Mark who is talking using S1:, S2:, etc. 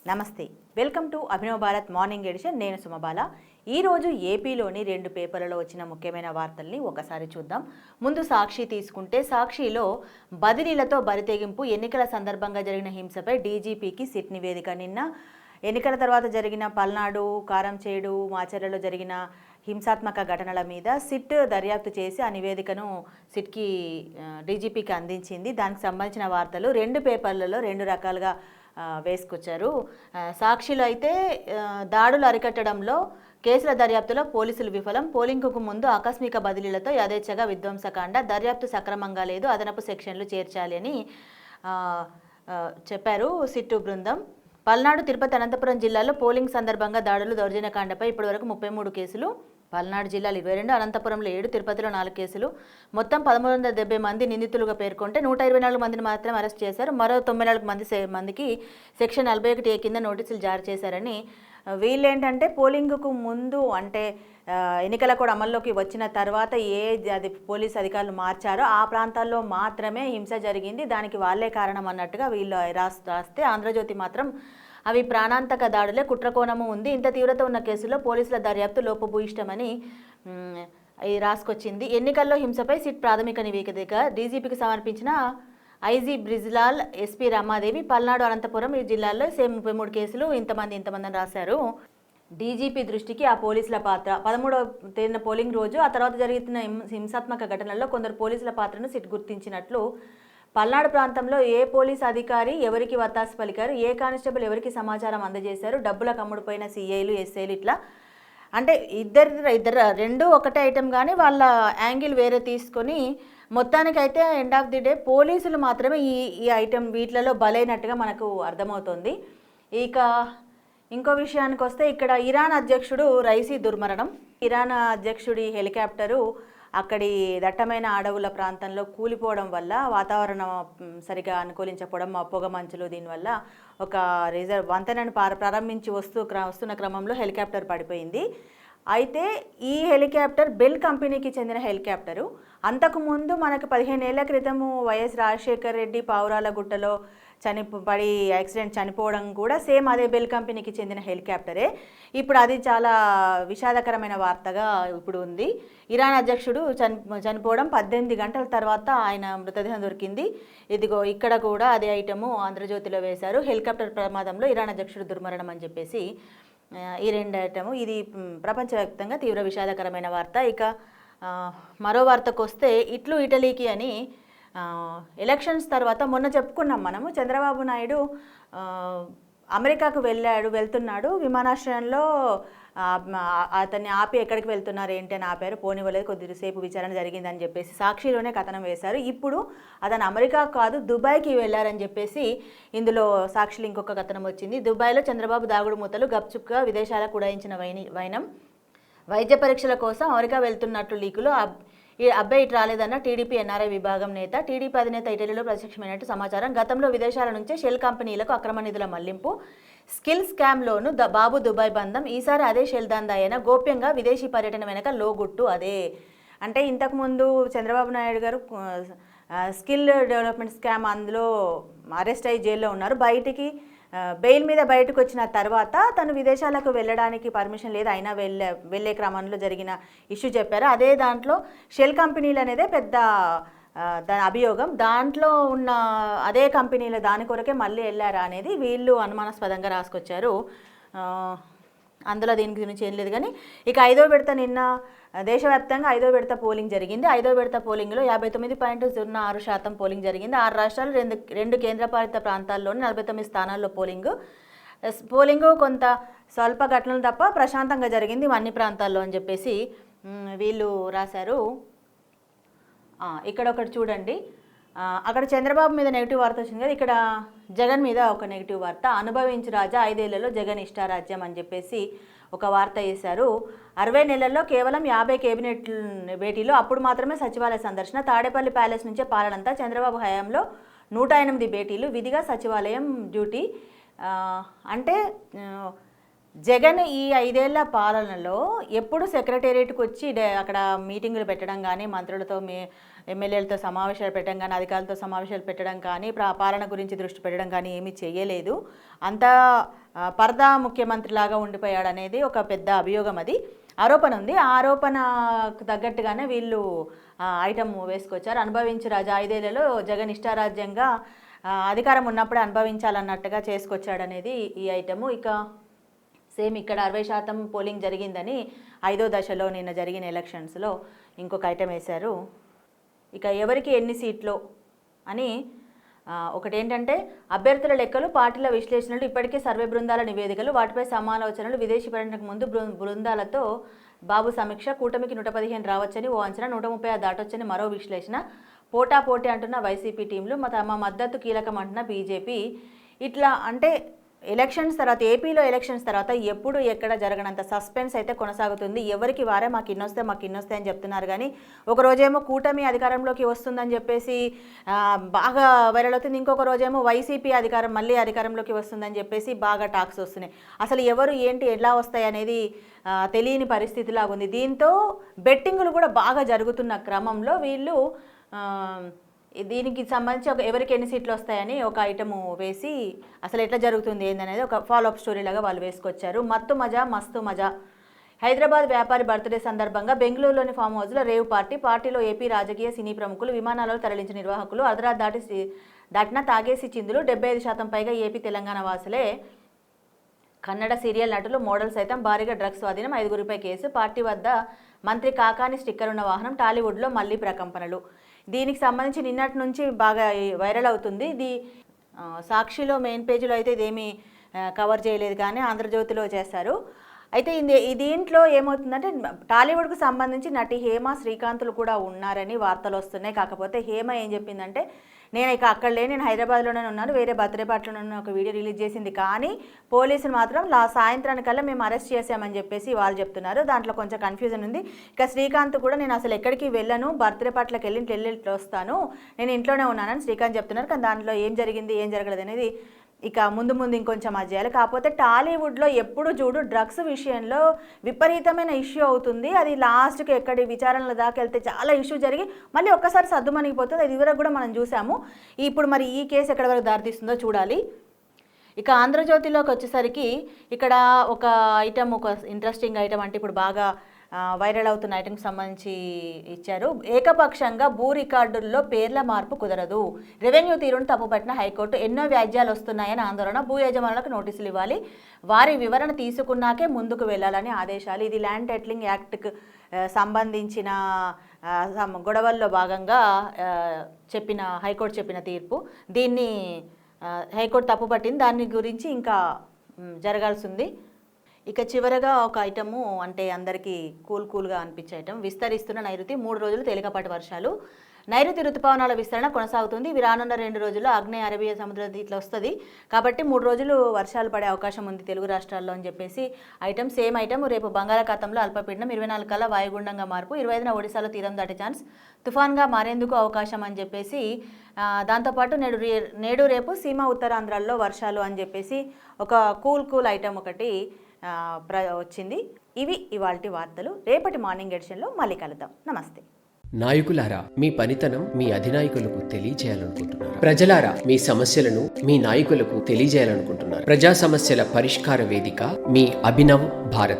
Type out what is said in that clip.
S1: నమస్తే, welcome to Abhinav Bharat morning edition. నేను సుమబాల. ఈరోజు ఏపీలోని 2 పేపర్లలో వచ్చిన ముఖ్యమైన వార్తల్ని ఒకసారి చూద్దాం. ముందు సాక్షి తీసుకుంటే, సాక్షిలో బదిలీలతో బరితెగింపు, ఎన్నికల సందర్భంగా జరిగిన హింసపై డీజీపీకి సిట్ నివేదిక. నిన్న ఎన్నికల తర్వాత జరిగిన పల్నాడు, కారంచేడు, మాచర్లలో జరిగిన హింసాత్మక ఘటనల మీద సిట్ దర్యాప్తు చేసి ఆ నివేదికను సిట్కి డీజీపీకి అందించింది. దానికి సంబంధించిన వార్తలు 2 పేపర్లలో 2 రకాలుగా వేసుకొచ్చారు. సాక్షిలో అయితే దాడులు అరికట్టడంలో కేసుల దర్యాప్తులో పోలీసులు విఫలం, పోలింగ్కు ముందు ఆకస్మిక బదిలీలతో యథేచ్ఛగా విధ్వంసకాండ, దర్యాప్తు సక్రమంగా లేదు, అదనపు సెక్షన్లు చేర్చాలి అని చెప్పారు సిట్టు బృందం. పల్నాడు, తిరుపతి, అనంతపురం జిల్లాల్లో పోలింగ్ సందర్భంగా దాడులు, దౌర్జన్యకాండపై ఇప్పటివరకు 33 కేసులు. పల్నాడు జిల్లాలో 22, అనంతపురంలో 7, తిరుపతిలో 4 కేసులు. మొత్తం 1370 మంది నిందితులుగా పేర్కొంటే 124 మందిని మాత్రమే అరెస్ట్ చేశారు. మరో 94 మందికి సెక్షన్ 41A కింద నోటీసులు జారీ చేశారని. వీళ్ళేంటంటే పోలింగ్కు ముందు, అంటే ఎన్నికల కూడా అమల్లోకి వచ్చిన తర్వాత అది పోలీస్ అధికారులు మార్చారో ఆ ప్రాంతాల్లో మాత్రమే హింస జరిగింది, దానికి వాళ్ళే కారణం అన్నట్టుగా వీళ్ళు రాస్తే, ఆంధ్రజ్యోతి మాత్రం అవి ప్రాణాంతక దాడులే, కుట్రకోణము ఉంది, ఇంత తీవ్రత ఉన్న కేసులో పోలీసుల దర్యాప్తు లోపభూయిష్టమని రాసుకొచ్చింది. ఎన్నికల్లో హింసపై సిట్ ప్రాథమిక నివేదిక డీజీపీకి సమర్పించిన ఐజీ బ్రిజ్లాల్, ఎస్పీ రమాదేవి. పల్నాడు, అనంతపురం ఈ జిల్లాల్లో సేమ్ 33 కేసులు, ఇంతమంది అని రాశారు. డీజీపీ దృష్టికి ఆ పోలీసుల పాత్ర. 13వ తేదీన పోలింగ్ రోజు, ఆ తర్వాత జరుగుతున్న హింసాత్మక ఘటనల్లో కొందరు పోలీసుల పాత్రను సిట్ గుర్తించినట్లు. పల్నాడు ప్రాంతంలో ఏ పోలీస్ అధికారి ఎవరికి వత్తాసు పలికారు, ఏ కానిస్టేబుల్ ఎవరికి సమాచారం అందజేశారు, డబ్బులకు అమ్ముడుపోయిన సీఐలు, ఎస్ఐలు, ఇట్లా అంటే ఇద్దరు రెండు ఒకటే ఐటెం, కానీ వాళ్ళ యాంగిల్ వేరే తీసుకొని మొత్తానికైతే ఎండ్ ఆఫ్ ది డే పోలీసులు మాత్రమే ఈ ఐటెం వీటిలలో బలైనట్టుగా మనకు అర్థమవుతుంది. ఇక ఇంకో విషయానికి వస్తే, ఇక్కడ ఇరాన్ అధ్యక్షుడు రైసీ దుర్మరణం. ఇరాన్ అధ్యక్షుడి హెలికాప్టరు అక్కడి దట్టమైన అడవుల ప్రాంతంలో కూలిపోవడం వల్ల, వాతావరణం సరిగా అనుకూలించకపోవడం, పొగ మంచులు, దీనివల్ల ఒక వంతెనను ప్రారంభించి వస్తున్న క్రమంలో హెలికాప్టర్ పడిపోయింది. అయితే ఈ హెలికాప్టర్ బెల్ కంపెనీకి చెందిన హెలికాప్టరు. అంతకుముందు మనకు 15 ఏళ్ల క్రితము వైఎస్ రాజశేఖర్ రెడ్డి పావురాలగుట్టలో పడి యాక్సిడెంట్ చనిపోవడం కూడా సేమ్ అదే బెల్ కంపెనీకి చెందిన హెలికాప్టరే. ఇప్పుడు అది చాలా విషాదకరమైన వార్తగా ఇప్పుడు ఉంది. ఇరాన్ అధ్యక్షుడు చనిపోవడం 18 గంటల తర్వాత ఆయన మృతదేహం దొరికింది. ఇదిగో ఇక్కడ కూడా అదే ఐటము ఆంధ్రజ్యోతిలో వేశారు. హెలికాప్టర్ ప్రమాదంలో ఇరాన్ అధ్యక్షుడు దుర్మరణం అని చెప్పేసి ఈ 2 ఐటము. ఇది ప్రపంచవ్యాప్తంగా తీవ్ర విషాదకరమైన వార్త. ఇక మరో వార్తకు వస్తే, ఇటలీకి అని ఎలక్షన్స్ తర్వాత మొన్న చెప్పుకున్నాం మనము, చంద్రబాబు నాయుడు అమెరికాకు వెళ్తున్నాడు. విమానాశ్రయంలో అతన్ని ఆపి ఎక్కడికి వెళ్తున్నారు ఏంటి అని ఆపారు, పోనివ్వలేదు, కొద్దిసేపు విచారణ జరిగిందని చెప్పేసి సాక్షిలోనే కథనం వేశారు. ఇప్పుడు అతను అమెరికా కాదు, దుబాయ్కి వెళ్ళారని చెప్పేసి ఇందులో సాక్షిలో ఇంకొక కథనం వచ్చింది. దుబాయ్లో చంద్రబాబు దాగుడు మూతలు, గప్చుప్గా విదేశాలకు ఉడాయించిన వైనం. వైద్య పరీక్షల కోసం అమెరికా వెళ్తున్నట్లు లీకులు. ఈ అబ్బాయి ఇటు రాలేదన్న టీడీపీ ఎన్ఆర్ఐ విభాగం నేత. టీడీపీ అధినేత ఇటలీలో ప్రత్యక్షమైనట్టు సమాచారం. గతంలో విదేశాల నుంచే షెల్ కంపెనీలకు అక్రమ నిధుల మళ్లింపు, స్కిల్ స్కామ్లోను బాబు దుబాయ్ బంధం. ఈసారి అదే షెల్ దందాయన. గోప్యంగా విదేశీ పర్యటన వెనక లోగుట్టు అదే. అంటే ఇంతకుముందు చంద్రబాబు నాయుడు గారు స్కిల్ డెవలప్మెంట్ స్కామ్, అందులో అరెస్ట్ అయ్యి జైల్లో ఉన్నారు. బెయిల్ మీద బయటకు వచ్చిన తర్వాత తను విదేశాలకు వెళ్ళడానికి పర్మిషన్ లేదు, అయినా వెళ్ళే క్రమంలో జరిగిన ఇష్యూ చెప్పారు. అదే దాంట్లో షెల్ కంపెనీలు అనేదే పెద్ద అభియోగం. దాంట్లో ఉన్న అదే కంపెనీలు దాని కొరకే మళ్ళీ వెళ్ళారా అనేది వీళ్ళు అనుమానాస్పదంగా రాసుకొచ్చారు. అందులో దీని గురించి ఏం లేదు. కానీ ఇక 5వ విడత, నిన్న దేశవ్యాప్తంగా 5వ విడత పోలింగ్ జరిగింది. 5వ విడత పోలింగ్లో 59.06% పోలింగ్ జరిగింది. 6 రాష్ట్రాలు, 2 కేంద్రపాలిత ప్రాంతాల్లోని 49 స్థానాల్లో పోలింగ్ కొంత స్వల్ప ఘటనలు తప్ప ప్రశాంతంగా జరిగింది అన్ని ప్రాంతాల్లో అని చెప్పేసి వీళ్ళు రాశారు. ఇక్కడ ఒకటి చూడండి, అక్కడ చంద్రబాబు మీద నెగిటివ్ వార్త వచ్చింది కదా, ఇక్కడ జగన్ మీద ఒక నెగిటివ్ వార్త. అనుభవించు రాజా, 5 ఏళ్లలో జగన్ ఇష్టారాజ్యం అని చెప్పేసి ఒక వార్త వేశారు. 60 నెలల్లో కేవలం 50 కేబినెట్ భేటీలు, అప్పుడు మాత్రమే సచివాలయ సందర్శన. తాడేపల్లి ప్యాలెస్ నుంచే పాలనంతా. చంద్రబాబు హయాంలో 108 భేటీలు, విధిగా సచివాలయం డ్యూటీ. అంటే జగన్ ఈ 5 ఏళ్ల పాలనలో ఎప్పుడు సెక్రటేరియట్కి వచ్చి అక్కడ మీటింగులు పెట్టడం కానీ, మంత్రులతో ఎమ్మెల్యేలతో సమావేశాలు పెట్టడం కానీ, అధికారులతో సమావేశాలు పెట్టడం కానీ, పాలన గురించి దృష్టి పెట్టడం కానీ ఏమీ చేయలేదు. అంతా పరదా ముఖ్యమంత్రిలాగా ఉండిపోయాడు అనేది ఒక పెద్ద అభియోగం, అది ఆరోపణ ఉంది. ఆ ఆరోపణకు తగ్గట్టుగానే వీళ్ళు ఐటమ్ వేసుకొచ్చారు. అనుభవించు రాజా 5 ఏళ్లలో జగన్ ఇష్టారాజ్యంగా అధికారం ఉన్నప్పుడే అనుభవించాలన్నట్టుగా చేసుకొచ్చాడనేది ఈ ఐటము. ఇక సేమ్ ఇక్కడ 60% పోలింగ్ జరిగిందని 5వ దశలో నిన్న జరిగిన ఎలక్షన్స్లో ఇంకొక ఐటమ్ వేశారు. ఇక ఎవరికి ఎన్ని సీట్లు అని ఒకటి ఏంటంటే, అభ్యర్థుల లెక్కలు, పార్టీల విశ్లేషణలు, ఇప్పటికే సర్వే బృందాల నివేదికలు, వాటిపై సమాలోచనలు, విదేశీ పర్యటనకు ముందు బృందాలతో బాబు సమీక్ష, కూటమికి 115 రావచ్చని ఓ అంచనా, 136 దాటొచ్చని మరో విశ్లేషణ, పోటాపోటీ అంటున్న వైసీపీ టీంలు, తమ మద్దతు కీలకం అంటున్న బీజేపీ. ఇట్లా అంటే ఎలక్షన్స్ తర్వాత, ఏపీలో ఎలక్షన్స్ తర్వాత ఎప్పుడు ఎక్కడ జరగనంత సస్పెన్స్ అయితే కొనసాగుతుంది. ఎవరికి వారే మాకు ఇన్నొస్తే అని చెప్తున్నారు. కానీ ఒక రోజేమో కూటమి అధికారంలోకి వస్తుందని చెప్పేసి బాగా వైరల్ అవుతుంది. ఇంకొక రోజేమో వైసీపీ మళ్ళీ అధికారంలోకి వస్తుందని చెప్పేసి బాగా టాక్స్ వస్తున్నాయి. అసలు ఎవరు ఏంటి ఎలా వస్తాయి అనేది తెలియని పరిస్థితిలా ఉంది. దీంతో బెట్టింగులు కూడా బాగా జరుగుతున్న క్రమంలో వీళ్ళు దీనికి సంబంధించి ఎవరికి ఎన్ని సీట్లు వస్తాయని ఒక ఐటము వేసి అసలు ఎట్లా జరుగుతుంది ఏందనేది ఒక ఫాలోఅప్ స్టోరీ లాగా వాళ్ళు వేసుకొచ్చారు. మస్తు మజా. హైదరాబాద్ వ్యాపారి బర్త్డే సందర్భంగా బెంగళూరులోని ఫామ్ హౌస్లో రేవ్ పార్టీలో ఏపీ రాజకీయ సినీ ప్రముఖులు, విమానాలలో తరలించిన నిర్వాహకులు, అర్ధరాత్రి దాటిన తాగేసి చిందులు. 75% పైగా ఏపీ తెలంగాణ వాసులే. కన్నడ సీరియల్ నటులు, మోడల్ సైతం భారీగా డ్రగ్స్ స్వాధీనం, 5గురిపై కేసు. పార్టీ వద్ద మంత్రి కాకాని స్టిక్కర్ ఉన్న వాహనం. టాలీవుడ్లో మళ్ళీ ప్రకంపనలు. దీనికి సంబంధించి నిన్నటి నుంచి బాగా వైరల్ అవుతుంది. ఇది సాక్షిలో మెయిన్ పేజీలో అయితే ఇదేమీ కవర్ చేయలేదు, కానీ ఆంధ్రజ్యోతిలో చేశారు. అయితే దీంట్లో ఏమవుతుందంటే, టాలీవుడ్కు సంబంధించి నటి హేమ, శ్రీకాంత్లు కూడా ఉన్నారని వార్తలు వస్తున్నాయి. కాకపోతే హేమ ఏం చెప్పిందంటే, నేను ఇక అక్కడ లేని, నేను హైదరాబాద్లోనే ఉన్నాను, వేరే బర్త్డే పార్టీలోనే ఒక వీడియో రిలీజ్ చేసింది, కానీ పోలీసులు మాత్రం సాయంత్రానికల్లా మేము అరెస్ట్ చేసామని చెప్పేసి వాళ్ళు చెప్తున్నారు. దాంట్లో కొంచెం కన్ఫ్యూజన్ ఉంది. ఇక శ్రీకాంత్ కూడా నేను అసలు ఎక్కడికి వెళ్ళను, బర్త్డే పార్టీలకు వెళ్ళి వస్తాను, నేను ఇంట్లోనే ఉన్నానని శ్రీకాంత్ చెప్తున్నారు. కానీ దాంట్లో ఏం జరిగింది ఏం జరగలేదు అనేది ఇక ముందు ఇంకొంచెం అది చేయాలి. కాకపోతే టాలీవుడ్లో ఎప్పుడు చూడు డ్రగ్స్ విషయంలో విపరీతమైన ఇష్యూ అవుతుంది. అది లాస్ట్కి ఎక్కడి విచారణల దాకా వెళ్తే చాలా ఇష్యూ జరిగి మళ్ళీ ఒక్కసారి సద్దుమణిగిపోతుంది. అది ఇదివరకు కూడా మనం చూసాము. ఇప్పుడు మరి ఈ కేసు ఎక్కడి వరకు దారితీస్తుందో చూడాలి. ఇక ఆంధ్రజ్యోతిలోకి వచ్చేసరికి ఇక్కడ ఒక ఐటమ్, ఒక ఇంట్రెస్టింగ్ ఐటమ్, అంటే ఇప్పుడు బాగా వైరల్ అవుతున్న ఐటమ్కి సంబంధించి ఇచ్చారు. ఏకపక్షంగా భూ రికార్డుల్లో పేర్ల మార్పు కుదరదు, రెవెన్యూ తీరును తప్పుపట్టిన హైకోర్టు. ఎన్నో వ్యాజ్యాలు వస్తున్నాయని ఆందోళన, భూ యజమానులకు నోటీసులు ఇవ్వాలి, వారి వివరణ తీసుకున్నాకే ముందుకు వెళ్ళాలని ఆదేశాలు. ఇది ల్యాండ్ టైటిలింగ్ యాక్ట్కి సంబంధించిన గొడవల్లో భాగంగా హైకోర్టు చెప్పిన తీర్పు. దీన్ని హైకోర్టు తప్పుపట్టింది. దాని గురించి ఇంకా జరగాల్సింది. ఇక చివరగా ఒక ఐటము, అంటే అందరికీ కూల్గా అనిపించే ఐటమ్, విస్తరిస్తున్న నైరుతి, 3 రోజులు తేలికపాటి వర్షాలు. నైరుతి ఋతుపవనాల విస్తరణ కొనసాగుతుంది. ఇవి రానున్న 2 రోజుల్లో ఆగ్నేయ అరేబియా సముద్రం ఇట్లా వస్తుంది కాబట్టి 3 రోజులు వర్షాలు పడే అవకాశం ఉంది తెలుగు రాష్ట్రాల్లో అని చెప్పేసి ఐటమ్. సేమ్ ఐటమ్ రేపు బంగాళాఖాతంలో అల్పపీడనం 24 కల్లా వాయుగుండంగా మార్పు, 25న ఒడిశాలో తీరం దాటే ఛాన్స్, తుఫాన్గా మారేందుకు అవకాశం అని చెప్పేసి, దాంతోపాటు నేడు రేపు సీమ ఉత్తరాంధ్రాల్లో వర్షాలు అని చెప్పేసి ఒక కూల్ ఐటమ్ ఒకటి వచ్చింది. ఇవి ఇవాల్టి వార్తలు. రేపటి మార్నింగ్ ఎడిషన్లో మళ్ళీ కలుద్దాం. నమస్తే.
S2: నాయకులారా, మీ పనితనం మీ అధినాయకులకు తెలియజేయాలనుకుంటున్నారు. ప్రజలారా, మీ సమస్యలను మీ నాయకులకు తెలియజేయాలనుకుంటున్నారు. ప్రజా సమస్యల పరిష్కార వేదిక మీ అభినవ్ భారత్.